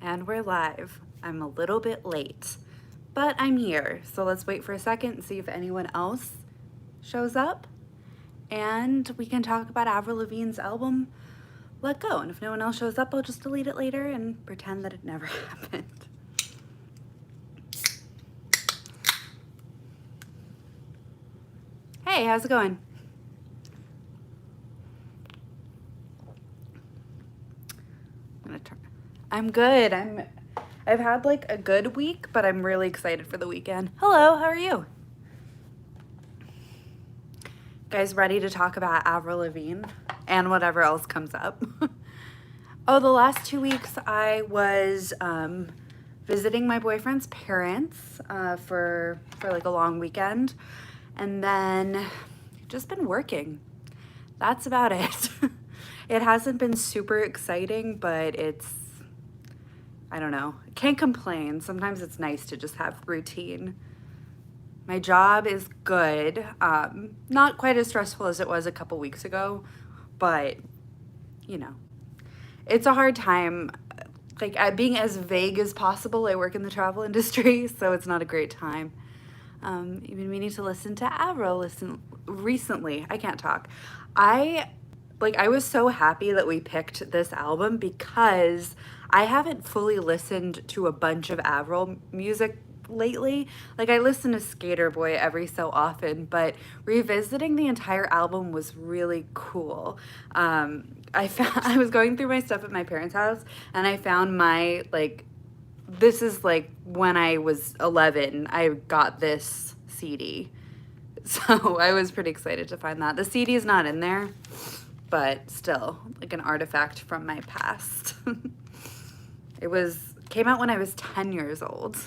And we're live. I'm a little bit late, but I'm here. So let's wait for a second and see if anyone else shows up. And we can talk about Avril Lavigne's album, Let Go. And if no one else shows up, I'll just delete it later and pretend that it never happened. Hey, how's it going? I'm good. I've had like a good week, but I'm really excited for the weekend. Hello, how are you? Guys, ready to talk about Avril Lavigne and whatever else comes up? Oh, the last 2 weeks I was visiting my boyfriend's parents for like a long weekend, and then just been working. That's about it. It hasn't been super exciting, but I don't know. Can't complain. Sometimes it's nice to just have routine. My job is good. Not quite as stressful as it was a couple weeks ago, but you know, it's a hard time. Like being as vague as possible. I work in the travel industry, so it's not a great time. Even meaning to listen to Avril recently. I can't talk. I was so happy that we picked this album because I haven't fully listened to a bunch of Avril music lately. Like I listen to Skater Boy every so often, but revisiting the entire album was really cool. I was going through my stuff at my parents' house and I found my this is like when I was 11, I got this CD. So I was pretty excited to find that. The CD is not in there, but still like an artifact from my past. Came out when I was 10 years old.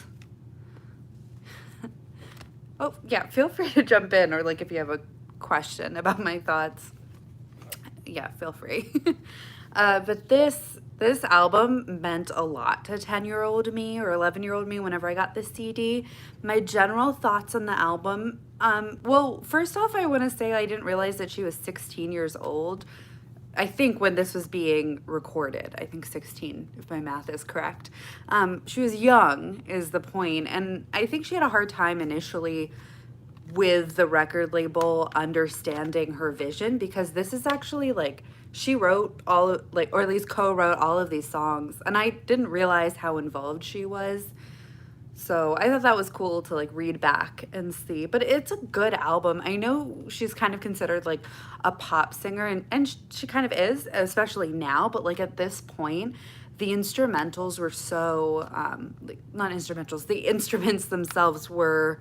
Oh, yeah, feel free to jump in, or like if you have a question about my thoughts, yeah, feel free. But this album meant a lot to 10-year-old me or 11-year-old me whenever I got this CD. My general thoughts on the album, well, first off, I want to say I didn't realize that she was 16 years old. I think when this was being recorded, I think 16, if my math is correct. She was young is the point, and I think she had a hard time initially with the record label understanding her vision, because this is actually like she wrote or at least co-wrote all of these songs, and I didn't realize how involved she was. So I thought that was cool to like read back and see. But it's a good album. I know she's kind of considered like a pop singer, and she kind of is, especially now. But like at this point, the instrumentals were so, not instrumentals, the instruments themselves were,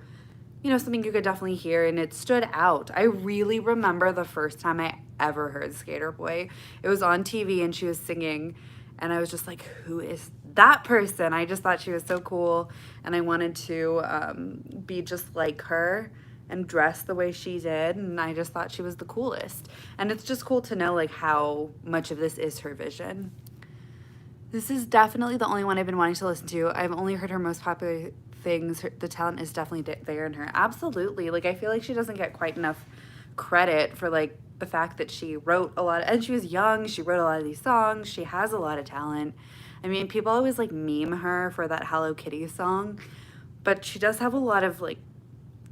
something you could definitely hear, and it stood out. I really remember the first time I ever heard Skater Boy. It was on TV and she was singing, and I was just like, who is that person? I just thought she was so cool, and I wanted to be just like her and dress the way she did, and I just thought she was the coolest. And it's just cool to know like how much of this is her vision. This is definitely the only one I've been wanting to listen to. I've only heard her most popular things. The talent is definitely there in her. Absolutely. Like I feel like she doesn't get quite enough credit for like the fact that she wrote a lot, and she was young, she wrote a lot of these songs, she has a lot of talent. I mean, people always like meme her for that Hello Kitty song, but she does have a lot of like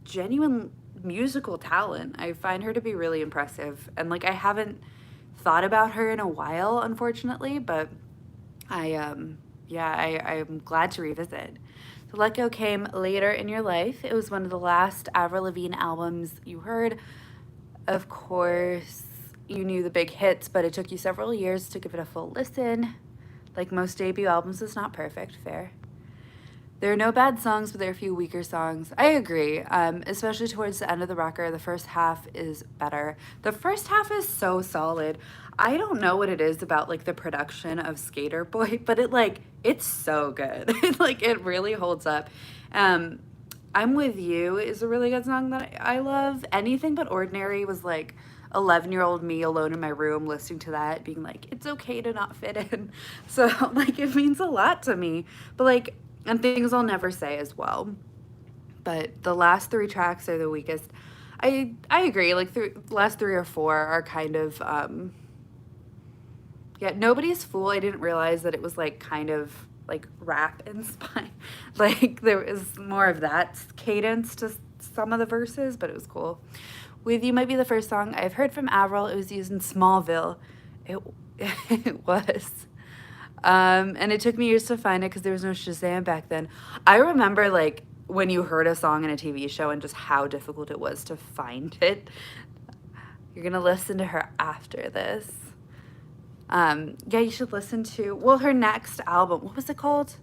genuine musical talent. I find her to be really impressive, and like I haven't thought about her in a while, unfortunately, but I'm glad to revisit. So Let Go came later in your life. It was one of the last Avril Lavigne albums you heard. Of course, you knew the big hits, but it took you several years to give it a full listen. Like most debut albums, it's not perfect, fair. There are no bad songs, but there are a few weaker songs. I agree, especially towards the end of the record. The first half is better. The first half is so solid. I don't know what it is about like the production of Skater Boy, but it's so good. It really holds up. I'm With You is a really good song that I love. Anything But Ordinary was like 11-year-old me alone in my room listening to that, being like, it's okay to not fit in. So like it means a lot to me. But like, and Things I'll Never Say as well. But the last 3 tracks are the weakest. I agree. Like the last 3 or 4 are kind of Yeah, Nobody's Fool. I didn't realize that it was like kind of like rap inspired. Like there was more of that cadence to some of the verses, but it was cool. With You might be the first song I've heard from Avril. It was used in Smallville. It, it was. And it took me years to find it because there was no Shazam back then. I remember like when you heard a song in a TV show and just how difficult it was to find it. You're gonna listen to her after this. Yeah, you should listen to, well, her next album. What was it called?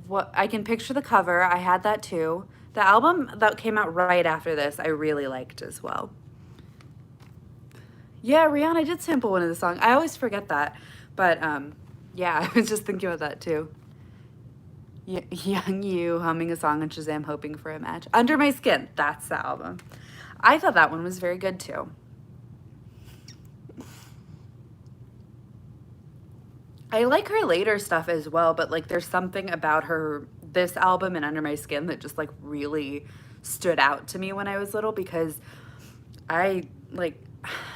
What, I can picture the cover. I had that too. The album that came out right after this, I really liked as well. Yeah, Rihanna did sample one of the songs. I always forget that, but yeah, I was just thinking about that too. Young You humming a song on Shazam, hoping for a match. Under My Skin. That's the album. I thought that one was very good too. I like her later stuff as well, but like there's something about her this album and Under My Skin that just like really stood out to me when I was little because I like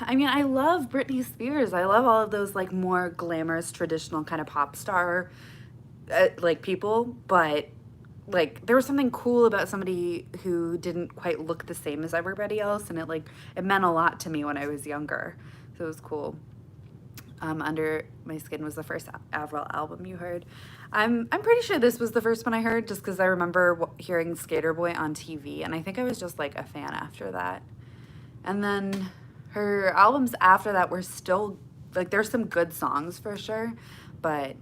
I mean, I love Britney Spears. I love all of those like more glamorous traditional kind of pop star like people, but like there was something cool about somebody who didn't quite look the same as everybody else, and it meant a lot to me when I was younger. So it was cool. Under My Skin was the first Avril album you heard. I'm pretty sure this was the first one I heard, just because I remember hearing Skater Boy on TV, and I think I was just like a fan after that. And then her albums after that were still like there's some good songs for sure, but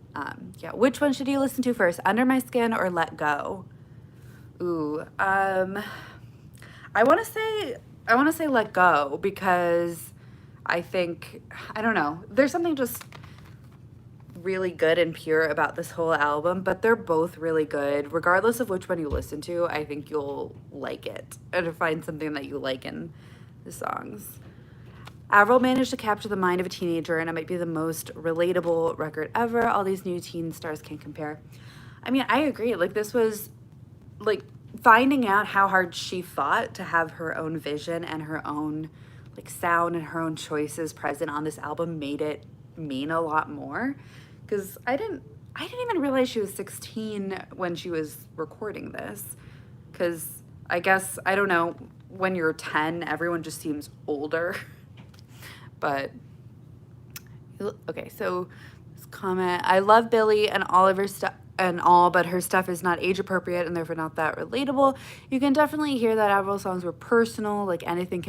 yeah. Which one should you listen to first, Under My Skin or Let Go? Ooh, I want to say Let Go because I think, I don't know, there's something just really good and pure about this whole album, but they're both really good. Regardless of which one you listen to, I think you'll like it and find something that you like in the songs. Avril managed to capture the mind of a teenager, and it might be the most relatable record ever. All these new teen stars can't compare. I mean, I agree. Like, this was, like, finding out how hard she fought to have her own vision and her own, like, sound and her own choices present on this album made it mean a lot more. Because I didn't even realize she was 16 when she was recording this. Because I guess, I don't know, when you're 10, everyone just seems older. But, okay, so this comment, I love Billie and all of her stuff and all, but her stuff is not age appropriate and therefore not that relatable. You can definitely hear that Avril songs were personal, like anything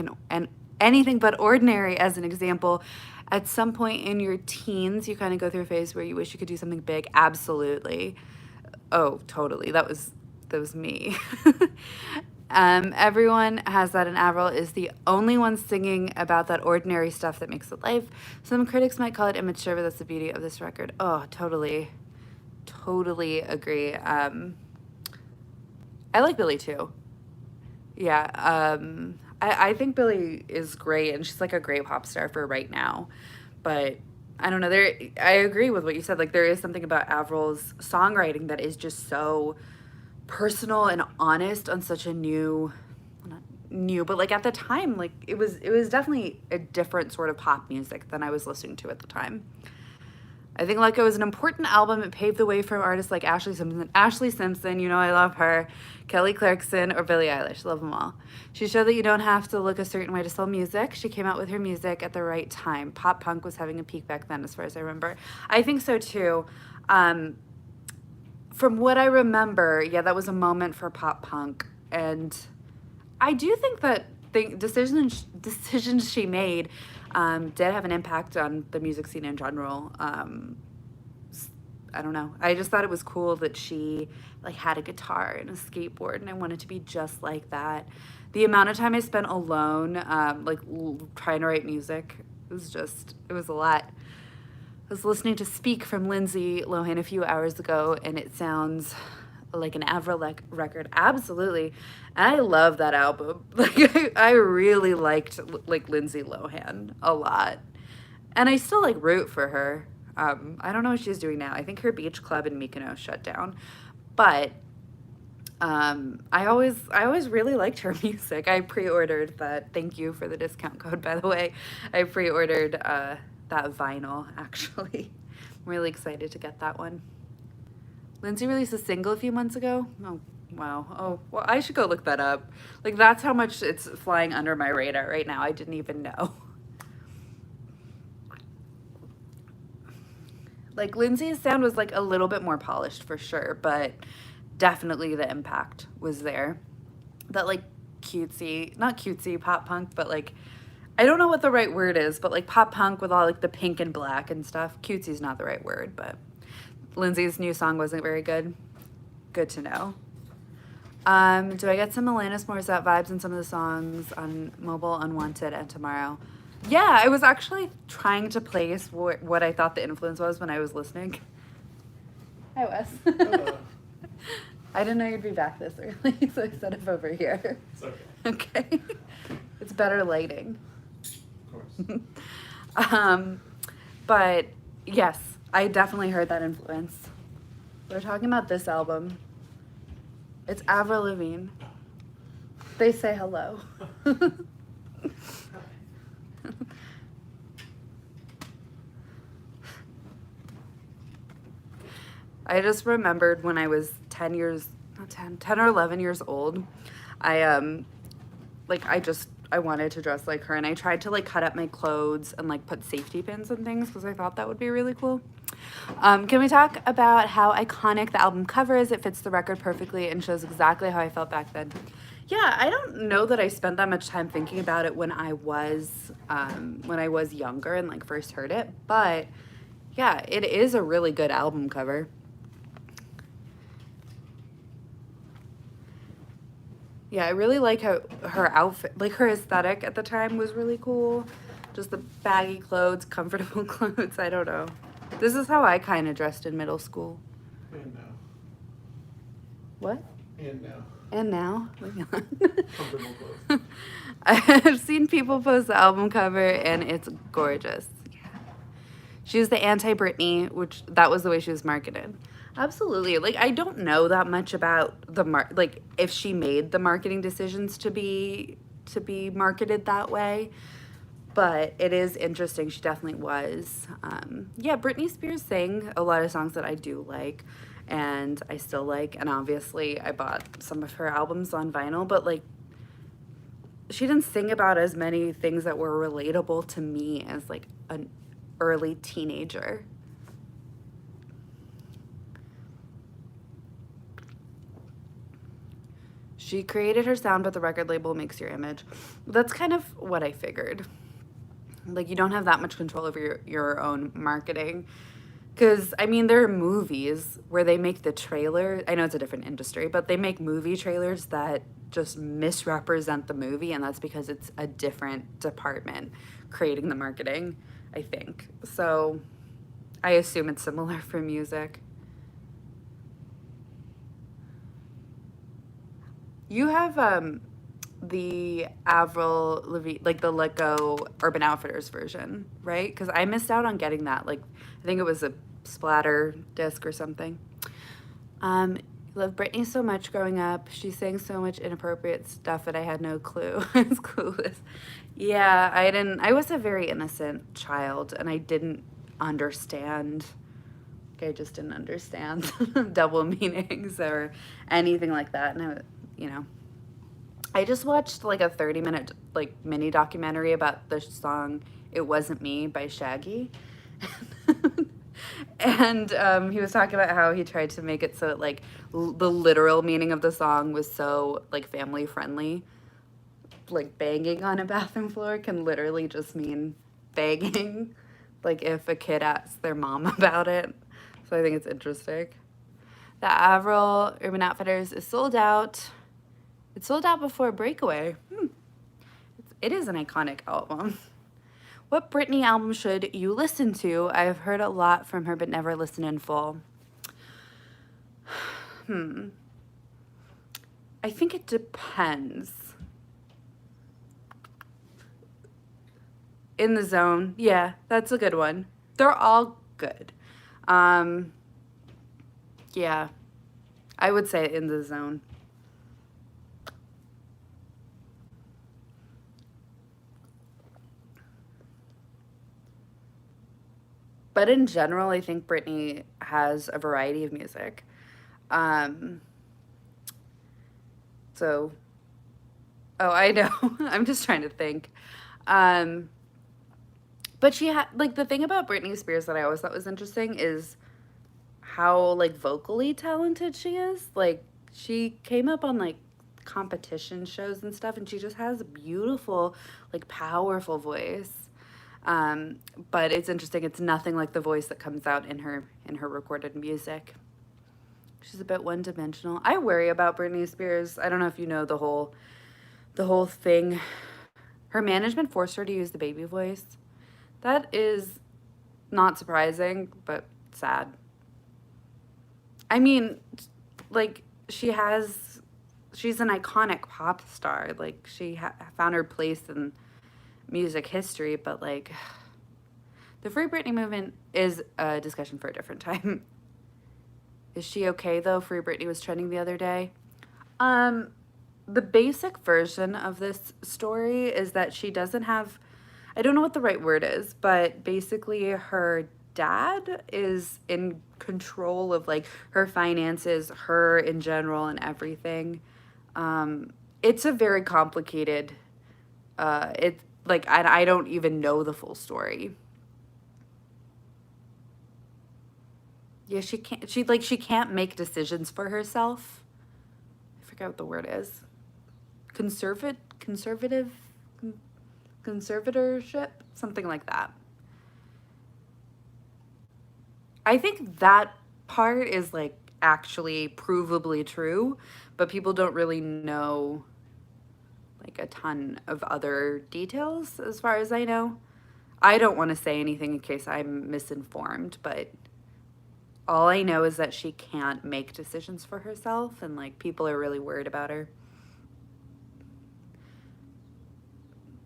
but ordinary as an example. At some point in your teens, you kind of go through a phase where you wish you could do something big. Absolutely. Oh, totally. That was me. Everyone has that, and Avril is the only one singing about that ordinary stuff that makes it life. Some critics might call it immature, but that's the beauty of this record. Oh, totally agree. I like Billie too. Yeah, I think Billie is great, and she's like a great pop star for right now. But I don't know. I agree with what you said. Like there is something about Avril's songwriting that is just so personal and honest on such a not new, but like at the time, like it was definitely a different sort of pop music than I was listening to at the time. I think Let Go is an important album. It paved the way for artists like Ashley Simpson, you know I love her, Kelly Clarkson, or Billie Eilish. Love them all. She showed that you don't have to look a certain way to sell music. She came out with her music at the right time. Pop punk was having a peak back then, as far as I remember. I think so too. From what I remember, yeah, that was a moment for pop punk, and I do think that the decisions she made did have an impact on the music scene in general. I don't know. I just thought it was cool that she like had a guitar and a skateboard, and I wanted to be just like that. The amount of time I spent alone, trying to write music, it was a lot. I was listening to Speak from Lindsay Lohan a few hours ago, and it sounds like an Avril record. Absolutely. And I love that album. Like I really liked like Lindsay Lohan a lot. And I still like root for her. I don't know what she's doing now. I think her beach club in Mykonos shut down. But I always really liked her music. I pre-ordered that. Thank you for the discount code, by the way. I pre-ordered that vinyl, actually. I'm really excited to get that one. Lindsay released a single a few months ago. Oh, wow. Oh, well, I should go look that up. Like, that's how much it's flying under my radar right now. I didn't even know. Like, Lindsay's sound was, like, a little bit more polished for sure, but definitely the impact was there. That, like, cutesy, not cutesy pop punk, but, like, I don't know what the right word is, but, like, pop punk with all, like, the pink and black and stuff. Cutesy's not the right word, but Lindsay's new song wasn't very good. Good to know. Do I get some Alanis Morissette vibes in some of the songs on Mobile, Unwanted, and Tomorrow? Yeah, I was actually trying to place what I thought the influence was when I was listening. Hi, Wes. Hello. I didn't know you'd be back this early, so I set up over here. It's okay. Okay. It's better lighting. Of course. But yes, I definitely heard that influence. We're talking about this album. It's Avril Lavigne. They say hello. I just remembered when I was 10 or 11 years old, I wanted to dress like her, and I tried to like cut up my clothes and like put safety pins and things because I thought that would be really cool. Can we talk about how iconic the album cover is? It fits the record perfectly and shows exactly how I felt back then. Yeah, I don't know that I spent that much time thinking about it when I was younger and like first heard it, but yeah, it is a really good album cover. Yeah, I really like how her outfit, like her aesthetic at the time was really cool. Just the baggy clothes, comfortable clothes, I don't know. This is how I kind of dressed in middle school. And now. What? And now. And now? Comfortable clothes. I've seen people post the album cover and it's gorgeous. Yeah. She was the anti-Britney, which that was the way she was marketed. Absolutely. Like, I don't know that much about like if she made the marketing decisions to be marketed that way, but it is interesting. She definitely was. Yeah, Britney Spears sang a lot of songs that I do like and I still like, and obviously I bought some of her albums on vinyl, but like she didn't sing about as many things that were relatable to me as like an early teenager. She created her sound, but the record label makes your image. That's kind of what I figured. Like, you don't have that much control over your own marketing. Because, I mean, there are movies where they make the trailer. I know it's a different industry, but they make movie trailers that just misrepresent the movie, and that's because it's a different department creating the marketing, I think. So I assume it's similar for music. You have the Avril Lavigne, like the Let Go Urban Outfitters version, right? Because I missed out on getting that. Like, I think it was a splatter disc or something. Loved Britney so much growing up. She sang so much inappropriate stuff that I had no clue. I was clueless. Yeah, I was a very innocent child, and I didn't understand. I just didn't understand double meanings or anything like that. And I just watched like a 30-minute like mini documentary about the song "It Wasn't Me" by Shaggy, and he was talking about how he tried to make it so that, like, the literal meaning of the song was so like family friendly. Like, banging on a bathroom floor can literally just mean banging, like if a kid asks their mom about it. So I think it's interesting. The Avril Urban Outfitters is sold out. It sold out before Breakaway. It is an iconic album. What Britney album should you listen to? I've heard a lot from her, but never listened in full. I think it depends. In the Zone. Yeah, that's a good one. They're all good. Yeah, I would say In the Zone. But in general, I think Britney has a variety of music. Um, so, oh, I know. I'm just trying to think. Um, but she had, like, the thing about Britney Spears that I always thought was interesting is how, like, vocally talented she is. Like, she came up on, like, competition shows and stuff, and she just has a beautiful, like, powerful voice. Um, but it's interesting. It's nothing like the voice that comes out in her recorded music. She's a bit one dimensional. I worry about Britney Spears. I don't know if you know the whole thing. Her management forced her to use the baby voice. That is not surprising, but sad. I mean, like she's an iconic pop star. Like found her place in music history, but like the Free Britney movement is a discussion for a different time. Is she okay though? Free Britney was trending the other day. Um, the basic version of this story is that she doesn't have, I don't know what the right word is, but basically her dad is in control of like her finances, her in general, and everything. It's a very complicated, it like I don't even know the full story. Yeah, she can't make decisions for herself. I forget what the word is. Conservative conservatorship, something like that. I think that part is like actually provably true, but people don't really know like a ton of other details as far as I know. I don't want to say anything in case I'm misinformed, but all I know is that she can't make decisions for herself and like people are really worried about her.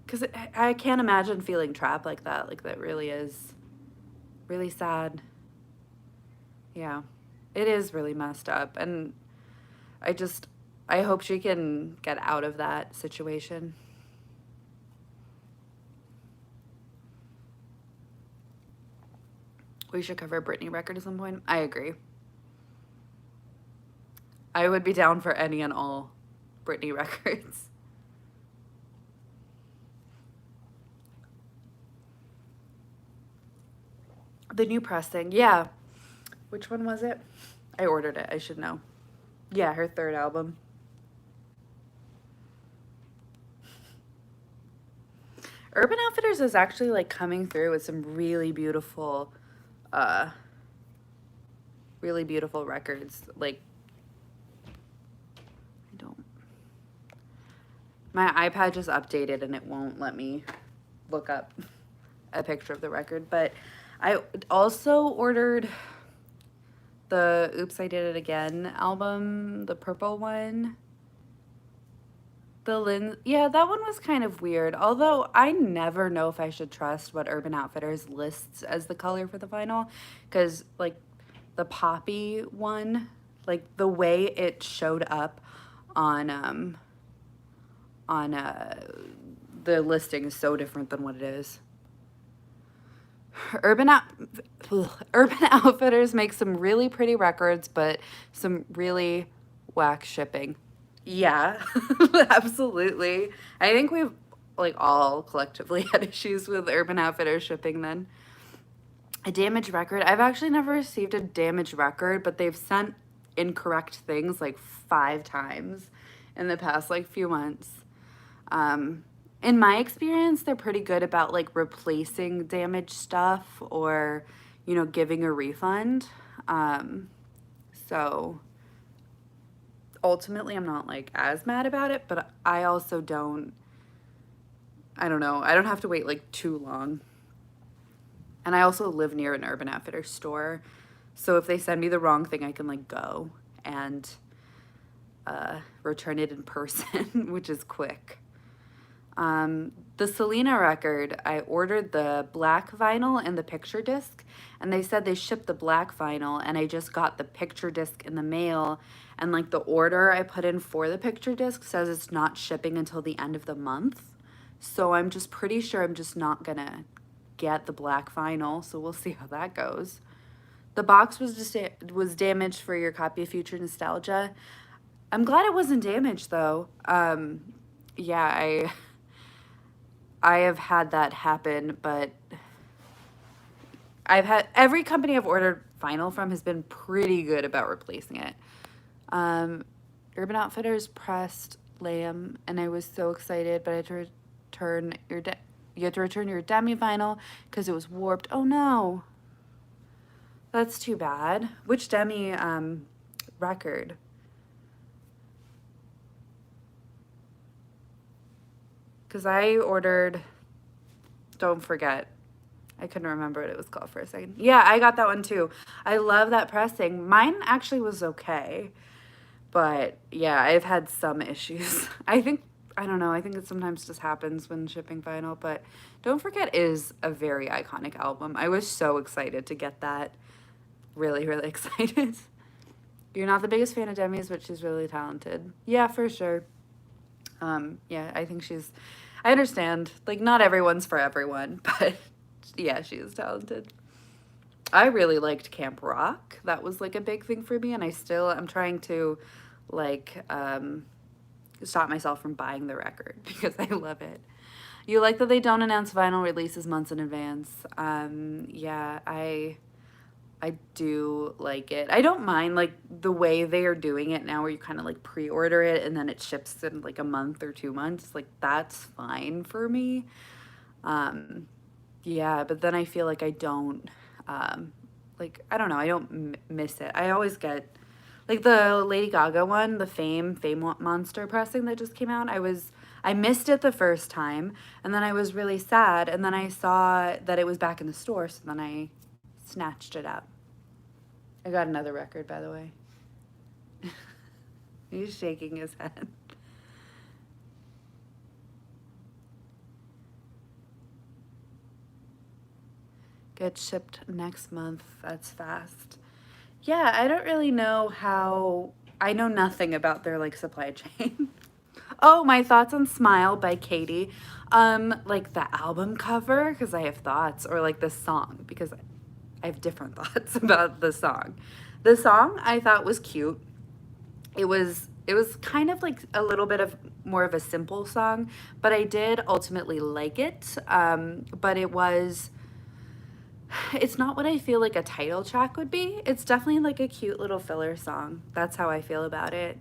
Because I can't imagine feeling trapped like that. Like, that really is really sad. Yeah, it is really messed up. And I just, I hope she can get out of that situation. We should cover a Britney record at some point. I agree. I would be down for any and all Britney records. The new pressing, yeah. Which one was it? I ordered it. I should know. Yeah, her third album. Urban Outfitters is actually like coming through with some uh, really beautiful records. Like, I don't. My iPad just updated and it won't let me look up a picture of the record. But I also ordered the Oops, I Did It Again album, the purple one. Yeah, that one was kind of weird. Although I never know if I should trust what Urban Outfitters lists as the color for the vinyl, because like the poppy one, like the way it showed up on on the listing is so different than what it is. Urban Out Urban Outfitters make some really pretty records, but some really whack shipping. Yeah, absolutely. I think we've like all collectively had issues with Urban Outfitters shipping then. A damaged record. I've actually never received a damaged record, but they've sent incorrect things like 5 times in the past like few months. Um, in my experience, they're pretty good about like replacing damaged stuff or, you know, giving a refund. So ultimately, I'm not like as mad about it, but I also I don't know, I don't have to wait like too long. And I also live near an Urban Outfitters store. So if they send me the wrong thing, I can like go and return it in person, which is quick. The Selena record, I ordered the black vinyl and the picture disc, and they said they shipped the black vinyl, and I just got the picture disc in the mail, and like the order I put in for the picture disc says it's not shipping until the end of the month. So I'm just pretty sure I'm just not gonna get the black vinyl, so we'll see how that goes. The box was damaged for your copy of Future Nostalgia. I'm glad it wasn't damaged though. Yeah, I have had that happen, but I've had every company I've ordered vinyl from has been pretty good about replacing it. Urban Outfitters pressed lamb, and I was so excited, but I had to return you had to return your demi vinyl because it was warped. Oh no, that's too bad. Which demi record? Because I ordered. Don't forget. I couldn't remember what it was called for a second. Yeah, I got that one too. I love that pressing. Mine actually was okay. But yeah, I've had some issues. I don't know, I think it sometimes just happens when shipping vinyl. But Don't Forget is a very iconic album. I was so excited to get that. Really, really excited. You're not the biggest fan of Demi's, but she's really talented. Yeah, for sure. Yeah, I understand. Like, not everyone's for everyone, but yeah, she is talented. I really liked Camp Rock. That was like a big thing for me, and I'm trying to like stop myself from buying the record because I love it. You like that they don't announce vinyl releases months in advance. Yeah, I do like it. I don't mind like the way they are doing it now where you kind of like pre-order it and then it ships in like a month or 2 months. Like that's fine for me. Yeah, but then I feel like I don't like I don't know, I don't miss it. I always get like the Lady Gaga one, the Fame Monster pressing that just came out. I missed it the first time and then I was really sad and then I saw that it was back in the store, so then I snatched it up. I got another record, by the way. He's shaking his head. Gets shipped next month. That's fast. Yeah, I don't really know how. I know nothing about their like supply chain. Oh, my thoughts on Smile by Katie. Like the album cover, because I have thoughts, or like the song, because I have different thoughts about the song. The song I thought was cute. It was kind of like a little bit of more of a simple song, but I did ultimately like it. But it's not what I feel like a title track would be. It's definitely like a cute little filler song. That's how I feel about it.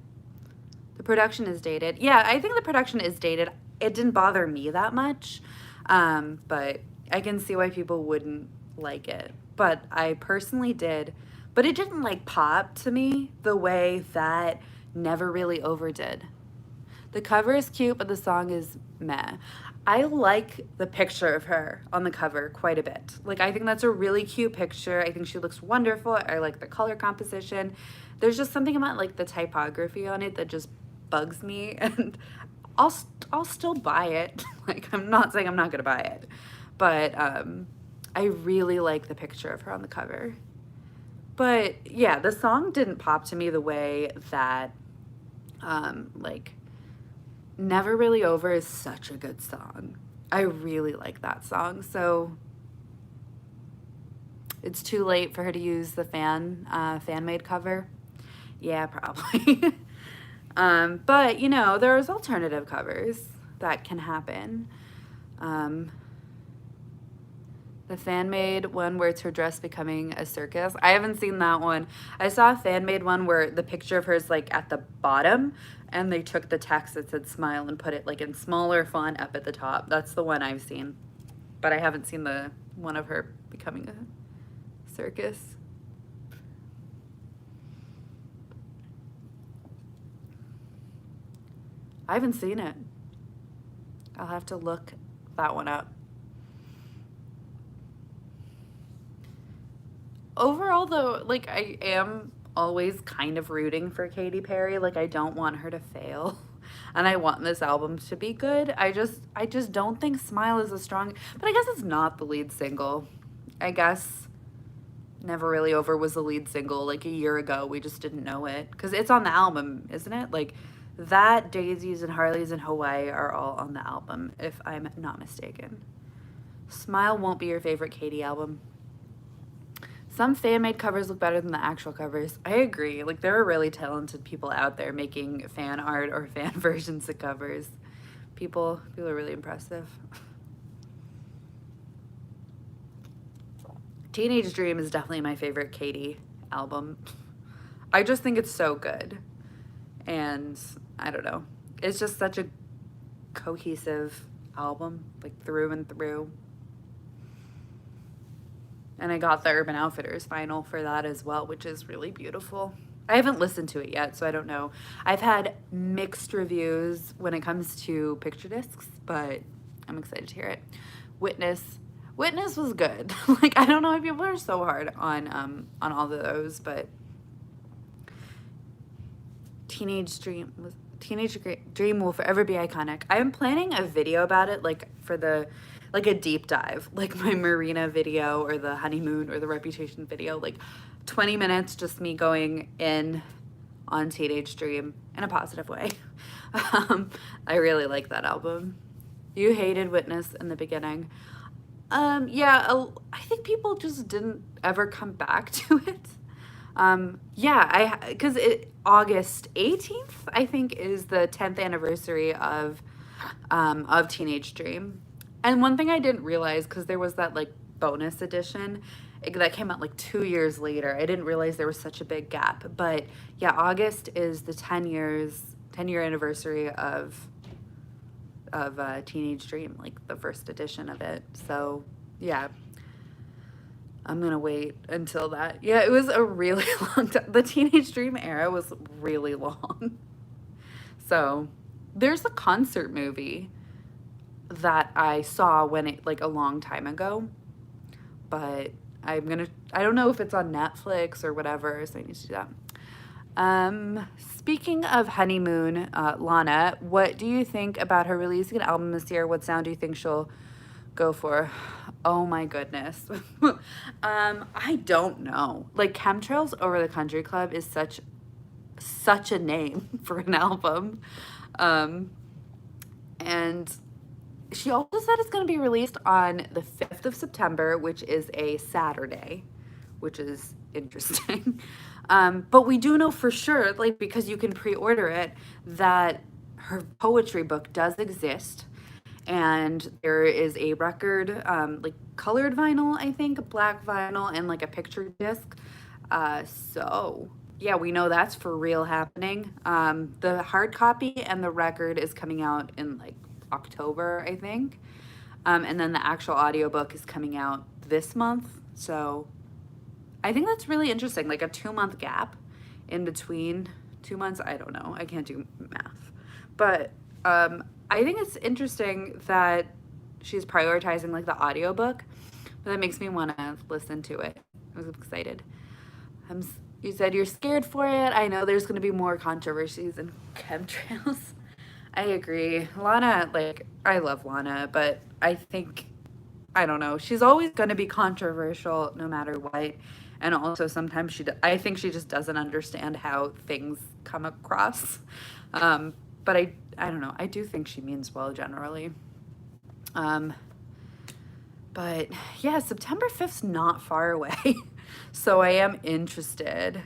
The production is dated. Yeah, I think the production is dated. It didn't bother me that much, but I can see why people wouldn't like it. But I personally did. But it didn't like pop to me the way that Never Really overdid. The cover is cute, but the song is meh. I like the picture of her on the cover quite a bit. Like, I think that's a really cute picture. I think she looks wonderful. I like the color composition. There's just something about like the typography on it that just bugs me, and I'll still buy it. Like, I'm not saying I'm not gonna buy it, but I really like the picture of her on the cover. But yeah, the song didn't pop to me the way that like Never Really Over is such a good song. I really like that song. So it's too late for her to use the fan-made cover. Yeah, probably. But you know, there's alternative covers that can happen. The fan-made one where it's her dress becoming a circus. I haven't seen that one. I saw a fan-made one where the picture of her is like at the bottom and they took the text that said Smile and put it like in smaller font up at the top. That's the one I've seen. But I haven't seen the one of her becoming a circus. I haven't seen it. I'll have to look that one up. Overall, though, like, I am always kind of rooting for Katy Perry. Like, I don't want her to fail. And I want this album to be good. I just don't think Smile is a strong... But I guess it's not the lead single. I guess Never Really Over was the lead single, like, a year ago. We just didn't know it. Because it's on the album, isn't it? Like, that, Daisies, and Harleys in Hawaii are all on the album, if I'm not mistaken. Smile won't be your favorite Katie album. Some fan-made covers look better than the actual covers. I agree. Like, there are really talented people out there making fan art or fan versions of covers. People are really impressive. Teenage Dream is definitely my favorite Katie album. I just think it's so good. And I don't know. It's just such a cohesive album, like through and through. And I got the Urban Outfitters vinyl for that as well, which is really beautiful. I haven't listened to it yet, so I don't know. I've had mixed reviews when it comes to picture discs, but I'm excited to hear it. Witness was good. Like, I don't know why people are so hard on all of those, but Teenage Dream will forever be iconic. I'm planning a video about it, like for a deep dive, like my Marina video or the honeymoon or the Reputation video, like 20 minutes, just me going in on Teenage Dream in a positive way. I really like that album. You hated Witness in the beginning. Yeah, I think people just didn't ever come back to it. Yeah, because August 18th, I think, is the 10th anniversary of Teenage Dream. And one thing I didn't realize, because there was that like bonus edition that came out like 2 years later. I didn't realize there was such a big gap. But yeah, August is the 10-year anniversary of Teenage Dream, like the first edition of it. So yeah, I'm gonna wait until that. Yeah, it was a really long time. The Teenage Dream era was really long. So there's a concert movie that I saw like a long time ago, but I don't know if it's on Netflix or whatever, so I need to do that. Speaking of honeymoon, Lana, what do you think about her releasing an album this year? What sound do you think she'll go for? Oh my goodness. I don't know. Like, Chemtrails Over the Country Club is such a name for an album. And she also said it's going to be released on the 5th of September, which is a Saturday, which is interesting. But we do know for sure, like, because you can pre-order it, that her poetry book does exist. And there is a record, like colored vinyl, I think, a black vinyl, and like a picture disc. So yeah, we know that's for real happening. The hard copy and the record is coming out in like October, I think. And then the actual audiobook is coming out this month. So I think that's really interesting, like a 2-month gap in between 2 months. I don't know. I can't do math. But I think it's interesting that she's prioritizing like the audiobook. But that makes me want to listen to it. I was excited. You said you're scared for it. I know there's going to be more controversies in chemtrails. I agree. Lana, like, I love Lana, but I think, I don't know, she's always going to be controversial no matter what. And also sometimes I think she just doesn't understand how things come across. But I don't know. I do think she means well generally. But yeah, September 5th's not far away. So I am interested.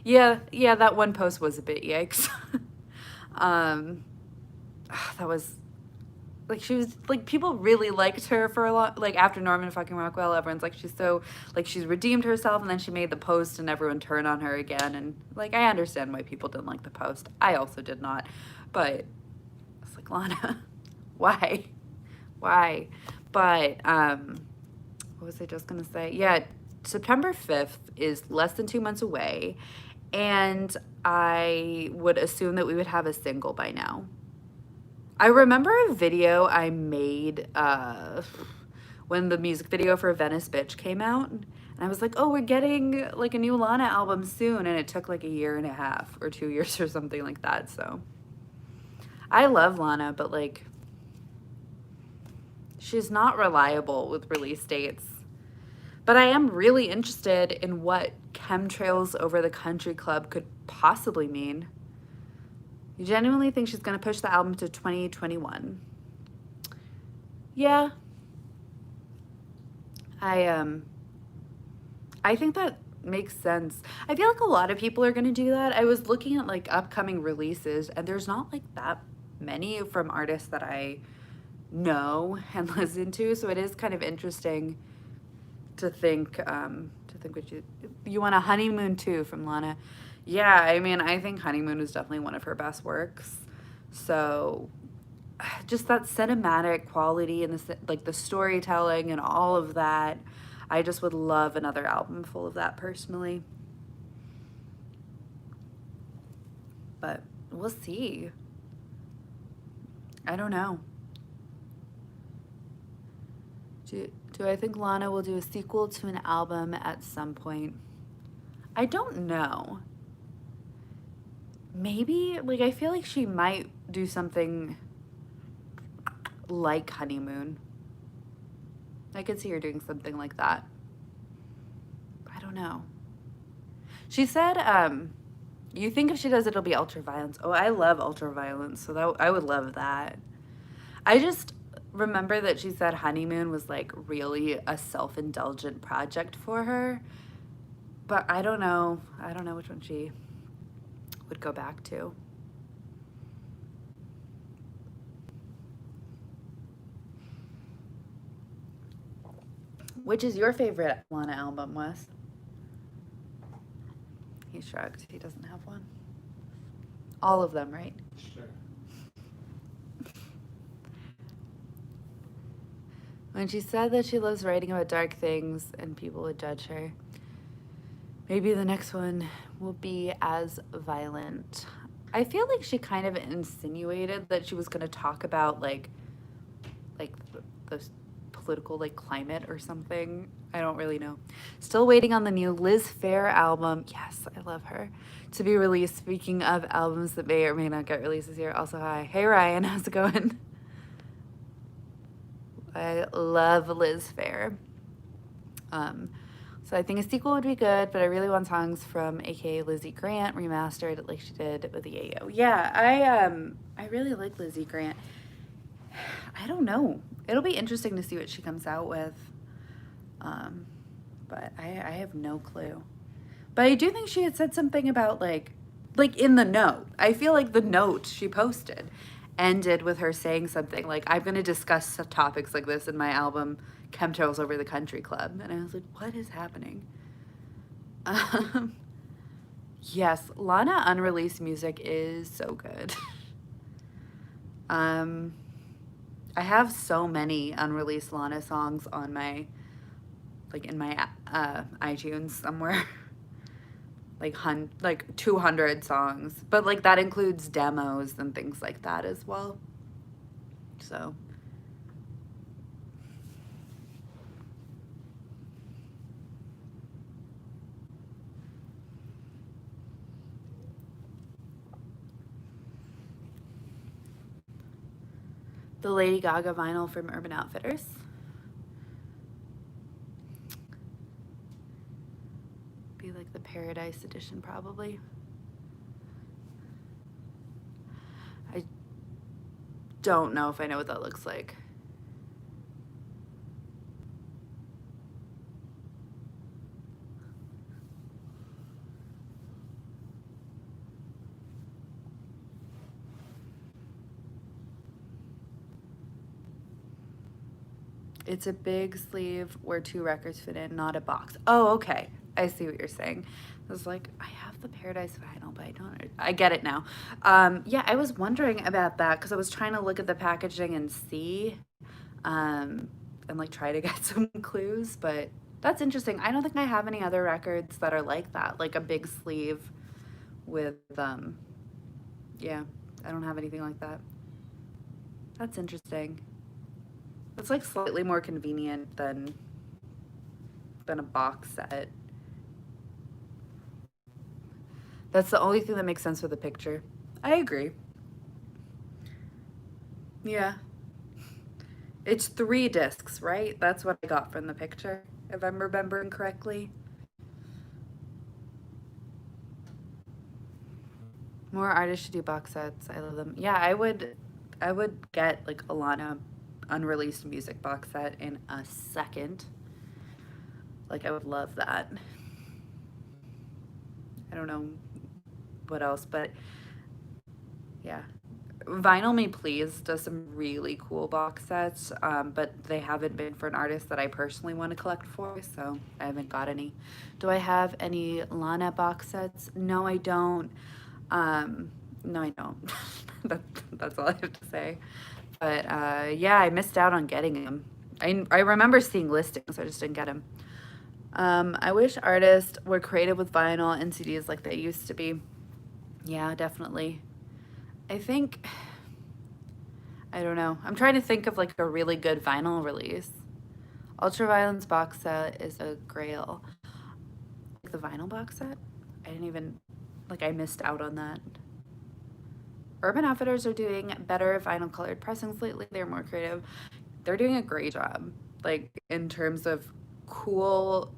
Yeah, that one post was a bit yikes. That was like, she was like, people really liked her for a lot. Like, after Norman fucking Rockwell, everyone's like, she's so, like, she's redeemed herself, and then she made the post and everyone turned on her again. And like, I understand why people didn't like the post. I also did not. But it's like, Lana, why? But what was I just gonna say? Yeah, September 5th is less than 2 months away, and I would assume that we would have a single by now. I remember a video I made when the music video for Venice Bitch came out, and I was like, oh, we're getting like a new Lana album soon, and it took like 1.5 years or 2 years or something like that. So I love Lana, but like, she's not reliable with release dates. But I am really interested in what Chemtrails Over the Country Club could possibly mean. You genuinely think she's going to push the album to 2021? Yeah, I I think that makes sense. I feel like a lot of people are going to do that. I was looking at like upcoming releases, and there's not like that many from artists that I know and listen to, so it is kind of interesting to think what you want a honeymoon too from Lana. Yeah, I mean, I think Honeymoon is definitely one of her best works. So just that cinematic quality and like the storytelling and all of that. I just would love another album full of that personally. But we'll see. I don't know. Do I think Lana will do a sequel to an album at some point? I don't know. Maybe, like, I feel like she might do something like Honeymoon. I could see her doing something like that. I don't know. She said, you think if she does it, it'll be Ultraviolence. Oh, I love Ultraviolence, so that I would love that. I just remember that she said Honeymoon was like really a self-indulgent project for her. But I don't know. I don't know which one she would go back to. Which is your favorite Lana album, Wes? He shrugged. He doesn't have one. All of them, right? Sure. When she said that she loves writing about dark things and people would judge her, maybe the next one will be as violent. I feel like she kind of insinuated that she was going to talk about like the political like climate or something. I don't really know. Still waiting on the new Liz Phair album. Yes, I love her. To be released. Speaking of albums that may or may not get released this year. Also, hi. Hey Ryan, how's it going? I love Liz Phair. So I think a sequel would be good, but I really want songs from AKA Lizzie Grant remastered like she did with the Yayo. Yeah, I really like Lizzie Grant. I don't know. It'll be interesting to see what she comes out with. But I have no clue. But I do think she had said something about like in the note. I feel like the note she posted ended with her saying something like, I'm going to discuss topics like this in my album, Chemtrails Over the Country Club. And I was like, what is happening? Yes, Lana unreleased music is so good. I have so many unreleased Lana songs on my, like in my iTunes somewhere. like 200 songs, but like that includes demos and things like that as well. So the Lady Gaga vinyl from Urban Outfitters. Be like the Paradise edition probably. I don't know if I know what that looks like. It's a big sleeve where 2 records fit in, not a box. Oh, okay. I see what you're saying. I was like, I have the Paradise vinyl, but I don't. I get it now. Yeah, I was wondering about that because I was trying to look at the packaging and see, and like try to get some clues. But that's interesting. I don't think I have any other records that are like that, like a big sleeve with, yeah, I don't have anything like that. That's interesting. It's like slightly more convenient than a box set. That's the only thing that makes sense for the picture. I agree. Yeah. It's 3 discs, right? That's what I got from the picture, if I'm remembering correctly. More artists should do box sets. I love them. Yeah, I would get like Alana unreleased music box set in a second. Like, I would love that. I don't know what else, but yeah. Vinyl Me Please does some really cool box sets, but they haven't been for an artist that I personally want to collect for, so I haven't got any. Do I have any Lana box sets? No, I don't. No, I don't. that, that's all I have to say. But yeah, I missed out on getting them. I remember seeing listings, I just didn't get them. I wish artists were creative with vinyl and CDs like they used to be. Yeah, definitely. I think, I don't know. I'm trying to think of like a really good vinyl release. Ultraviolence box set is a grail. Like the vinyl box set? I didn't even, like, I missed out on that. Urban Outfitters are doing better vinyl colored pressings lately. They're more creative. They're doing a great job, like, in terms of cool,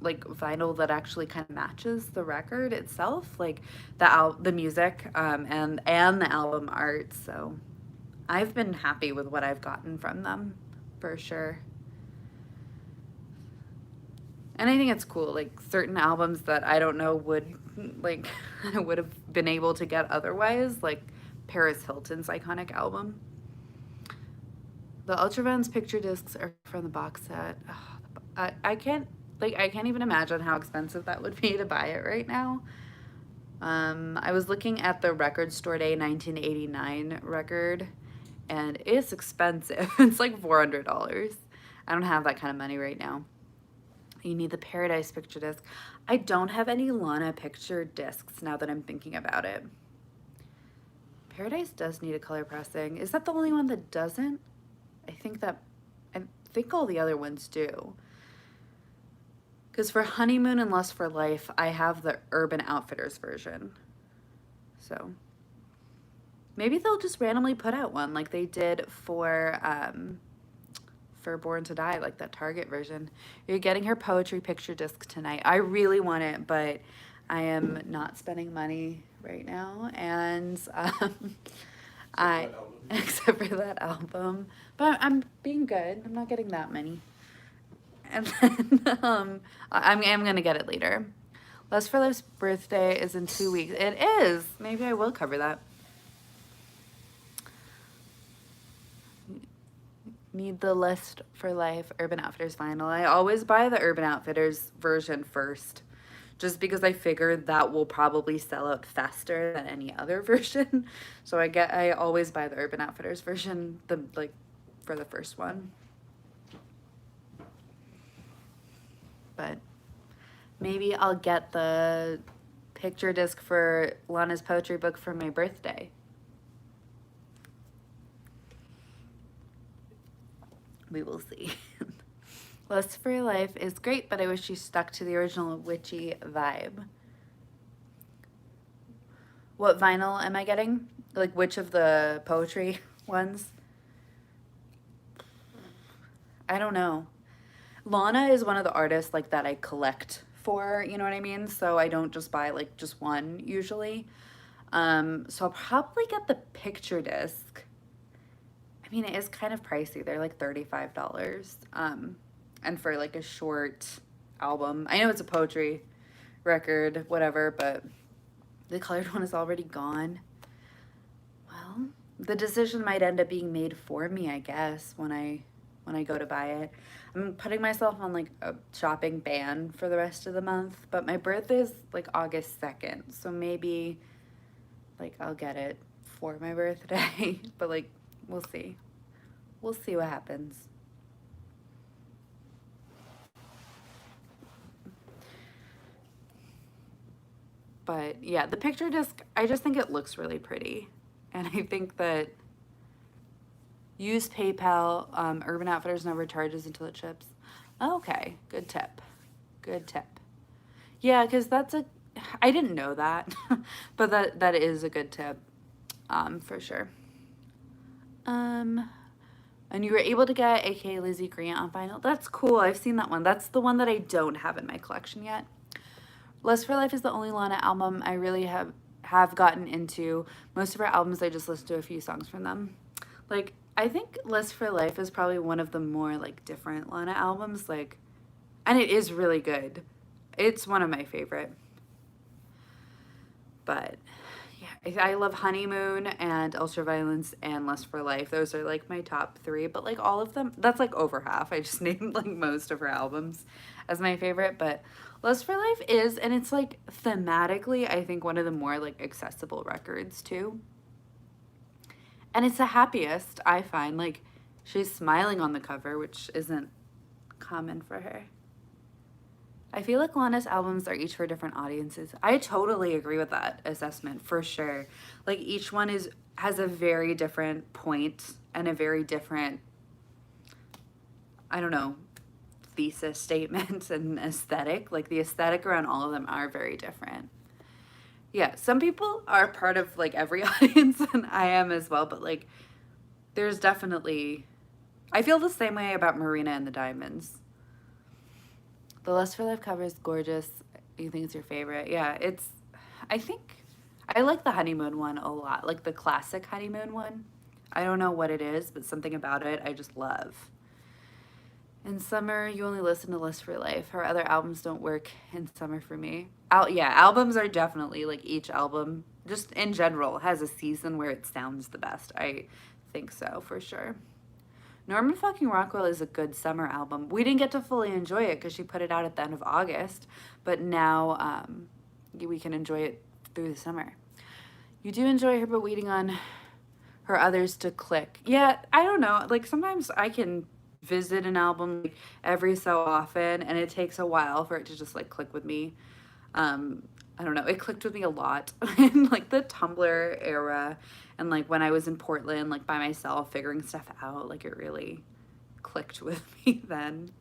like vinyl that actually kind of matches the record itself, like the music, and the album art. So I've been happy with what I've gotten from them, for sure. And I think it's cool, like certain albums that I don't know would, like, I would have been able to get otherwise, like Paris Hilton's iconic album. The Ultraviolence picture discs are from the box set. Ugh, I can't, like, I can't even imagine how expensive that would be to buy it right now. I was looking at the Record Store Day 1989 record, and it's expensive. It's like $400. I don't have that kind of money right now. You need the Paradise picture disc. I don't have any Lana picture discs now that I'm thinking about it. Paradise does need a color pressing. Is that the only one that doesn't? I think all the other ones do. Because for Honeymoon and Lust for Life, I have the Urban Outfitters version. So maybe they'll just randomly put out one like they did for Born to Die, like that Target version. You're getting her poetry picture disc tonight. I really want it, but I am not spending money right now, and I except for that album. But I'm being good. I'm not getting that many. And then I'm gonna get it later. Lust for Life's birthday is in 2 weeks. It is. Maybe I will cover that. Need the Lust for Life Urban Outfitters vinyl. I always buy the Urban Outfitters version first, just because I figured that will probably sell out faster than any other version. So I always buy the Urban Outfitters version, for the first one. But maybe I'll get the picture disc for Lana's poetry book for my birthday. We will see. Lust for Life is great, but I wish she stuck to the original witchy vibe. What vinyl am I getting? Like, which of the poetry ones? I don't know. Lana is one of the artists, like, that I collect for, you know what I mean? So I don't just buy, like, just one usually. So I'll probably get the picture disc. I mean, it is kind of pricey. They're like $35. And for like a short album, I know it's a poetry record, whatever, but the colored one is already gone. Well, the decision might end up being made for me, I guess, when I go to buy it. I'm putting myself on like a shopping ban for the rest of the month, but my birthday is like August 2nd, so maybe like I'll get it for my birthday, but like we'll see. We'll see what happens. But yeah, the picture disc, I just think it looks really pretty. And I think that use PayPal. Urban Outfitters never charges until it ships. Okay, good tip. Good tip. Yeah, because I didn't know that, but that is a good tip, for sure. And you were able to get AKA Lizzie Grant on vinyl. That's cool. I've seen that one. That's the one that I don't have in my collection yet. Lust for Life is the only Lana album I really have gotten into. Most of her albums, I just listened to a few songs from them. Like, I think Lust for Life is probably one of the more, like, different Lana albums. Like, And it is really good. It's one of my favorite. But yeah, I love Honeymoon and Ultraviolence and Lust for Life. Those are like my top three, but like all of them, that's like over half. I just named like most of her albums as my favorite, but Lust for Life is, and it's like thematically, I think one of the more like accessible records too. And it's the happiest, I find. Like she's smiling on the cover, which isn't common for her. I feel like Lana's albums are each for different audiences. I totally agree with that assessment for sure. Like each one has a very different point and a very different, I don't know, thesis statement and aesthetic. Like the aesthetic around all of them are very different. Yeah, some people are part of like every audience and I am as well, but like there's definitely, I feel the same way about Marina and the Diamonds. The Lust for Life cover is gorgeous. You think it's your favorite? Yeah, I think, I like the Honeymoon one a lot. Like the classic Honeymoon one. I don't know what it is, but something about it I just love. In summer, you only listen to Lust for Life. Her other albums don't work in summer for me. Yeah, albums are definitely, like each album, just in general, has a season where it sounds the best. I think so, for sure. Norman fucking Rockwell is a good summer album. We didn't get to fully enjoy it because she put it out at the end of August, but now we can enjoy it through the summer. You do enjoy her, but waiting on her others to click. Yeah, I don't know. Like sometimes I can visit an album like every so often, and it takes a while for it to just like click with me. I don't know. It clicked with me a lot in like the Tumblr era and like when I was in Portland, like by myself, figuring stuff out. Like it really clicked with me then.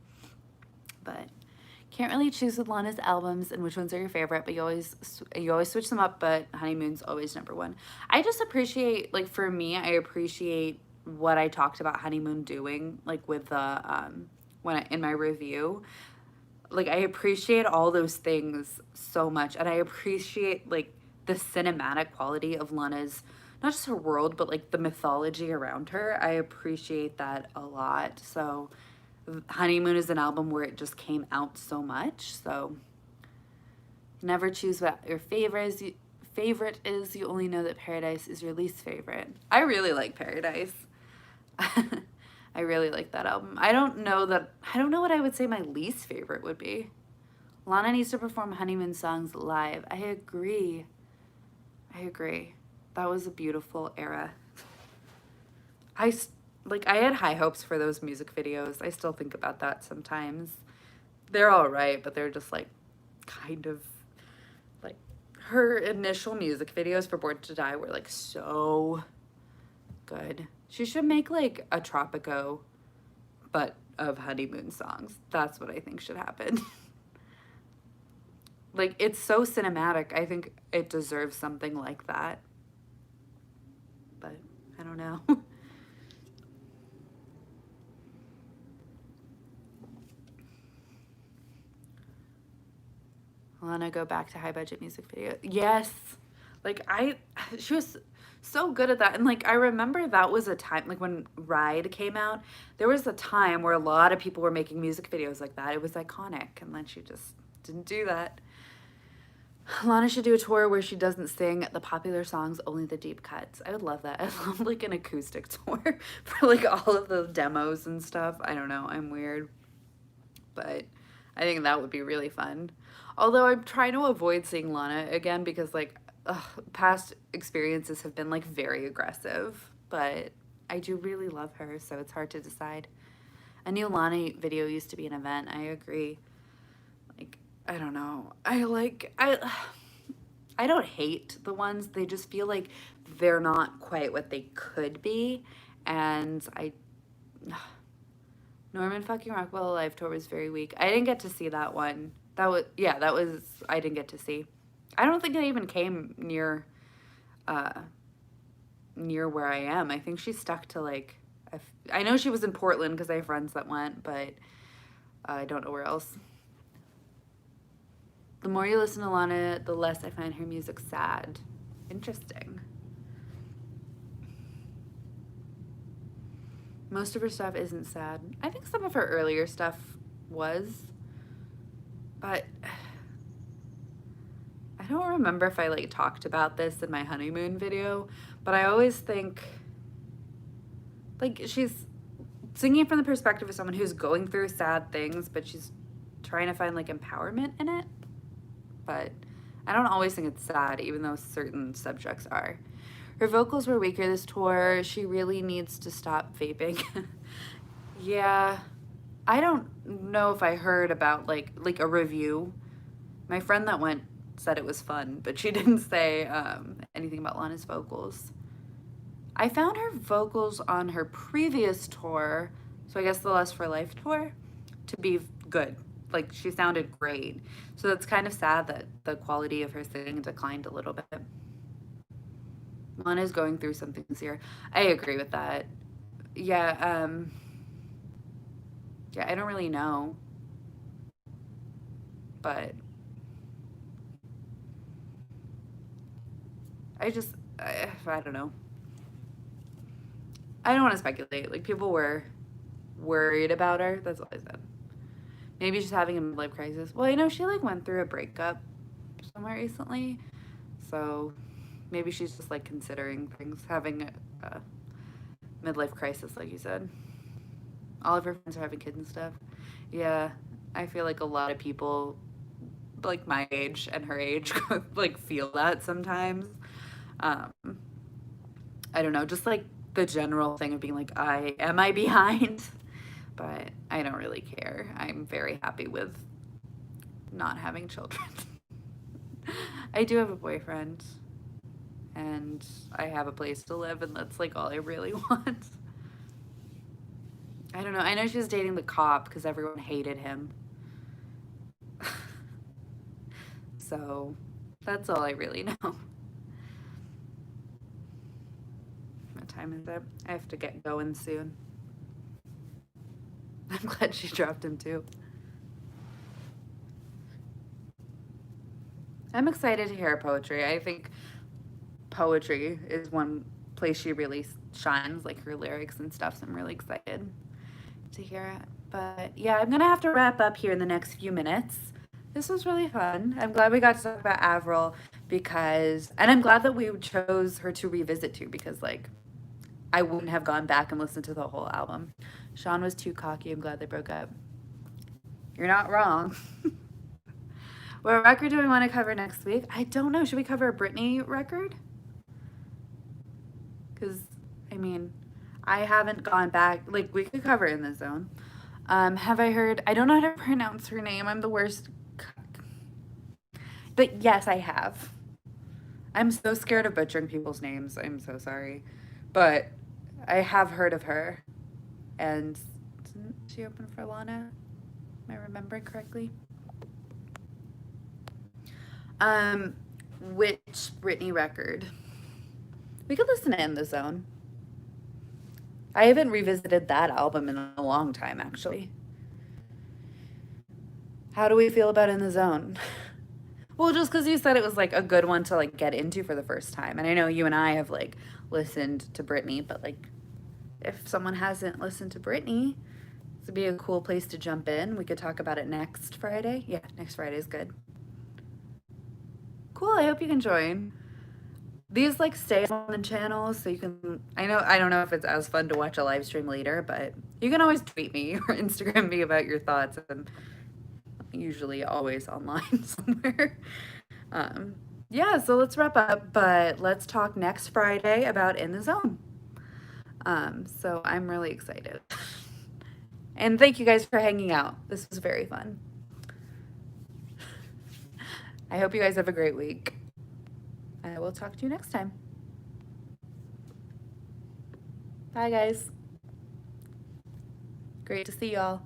But can't really choose with Lana's albums and which ones are your favorite, but you always switch them up, but Honeymoon's always number one. I just appreciate, like for me, I appreciate what I talked about Honeymoon doing, like with the in my review. Like I appreciate all those things so much, and I appreciate like the cinematic quality of Lana's, not just her world, but like the mythology around her. I appreciate that a lot. So Honeymoon is an album where it just came out so much. So never choose what your favorite is. You only know that Paradise is your least favorite. I really like Paradise. I really like that album. I don't know what I would say my least favorite would be. Lana needs to perform Honeymoon songs live. I agree. That was a beautiful era. I had high hopes for those music videos. I still think about that sometimes. They're all right, but they're just like kind of like her initial music videos for Born to Die were like so good. She should make like a Tropico, but of Honeymoon songs. That's what I think should happen. Like, it's so cinematic. I think it deserves something like that. But I don't know. Lana, go back to high budget music video. Yes. Like she was so good at that. And like, I remember that was a time, like when Ride came out, there was a time where a lot of people were making music videos like that. It was iconic. And then she just didn't do that. Lana should do a tour where she doesn't sing the popular songs, only the deep cuts. I would love that. I love like an acoustic tour for like all of the demos and stuff. I don't know. I'm weird. But I think that would be really fun. Although I'm trying to avoid seeing Lana again because like past experiences have been like very aggressive. But I do really love her, so it's hard to decide. A new Lana video used to be an event. I agree. Like, I don't know. I don't hate the ones. They just feel like they're not quite what they could be. And Norman fucking Rockwell Live Tour was very weak. I didn't get to see that one. I didn't get to see. I don't think it even came near where I am. I think she stuck to like, I know she was in Portland because I have friends that went, but I don't know where else. The more you listen to Lana, the less I find her music sad. Interesting. Most of her stuff isn't sad. I think some of her earlier stuff was, But I don't remember if I like talked about this in my honeymoon video, but I always think like she's singing from the perspective of someone who's going through sad things, but she's trying to find like empowerment in it. But I don't always think it's sad, even though certain subjects are. Her vocals were weaker this tour. She really needs to stop vaping. Yeah, I don't know if I heard about like a review. My friend that went said it was fun, but she didn't say anything about Lana's vocals. I found her vocals on her previous tour, so I guess the Lust for Life tour, to be good. Like, she sounded great. So it's kind of sad that the quality of her singing declined a little bit. Lana's going through some things here. I agree with that. Yeah, yeah, I don't really know. But I don't know. I don't want to speculate. Like, people were worried about her. That's all I said. Maybe she's having a midlife crisis. Well, I know she like went through a breakup somewhere recently, so maybe she's just like considering things, having a midlife crisis, like you said. All of her friends are having kids and stuff. Yeah, I feel like a lot of people, like my age and her age, like feel that sometimes. Um, I don't know, just like the general thing of being like, am I behind? But I don't really care. I'm very happy with not having children. I do have a boyfriend, and I have a place to live, and that's like all I really want. I don't know. I know she was dating the cop because everyone hated him. So that's all I really know. What time is it? I have to get going soon. I'm glad she dropped him too. I'm excited to hear her poetry. I think poetry is one place she really shines, like her lyrics and stuff. So I'm really excited to hear it. But yeah, I'm gonna have to wrap up here in the next few minutes. This was really fun. I'm glad we got to talk about Avril and I'm glad that we chose her to revisit too, because like I wouldn't have gone back and listened to the whole album. Sean was too cocky. I'm glad they broke up. You're not wrong. What record do we want to cover next week? I don't know. Should we cover a Britney record? Because, I mean, I haven't gone back. Like, we could cover In the Zone. Have I heard? I don't know how to pronounce her name. I'm the worst. But yes, I have. I'm so scared of butchering people's names. I'm so sorry. But I have heard of her. And didn't she open for Lana? Am I remembering correctly? Which Britney record? We could listen to In the Zone. I haven't revisited that album in a long time, actually. How do we feel about In the Zone? Well, just because you said it was like a good one to like get into for the first time. And I know you and I have like listened to Britney, but like if someone hasn't listened to Britney, this would be a cool place to jump in. We could talk about it next Friday. Yeah, next Friday is good. Cool, I hope you can join. These like stay on the channel so you can, I don't know if it's as fun to watch a live stream later, but you can always tweet me or Instagram me about your thoughts. I'm usually always online somewhere. Yeah, so let's wrap up, but let's talk next Friday about In the Zone. So I'm really excited. And thank you guys for hanging out. This was very fun. I hope you guys have a great week. I will talk to you next time. Bye, guys. Great to see y'all.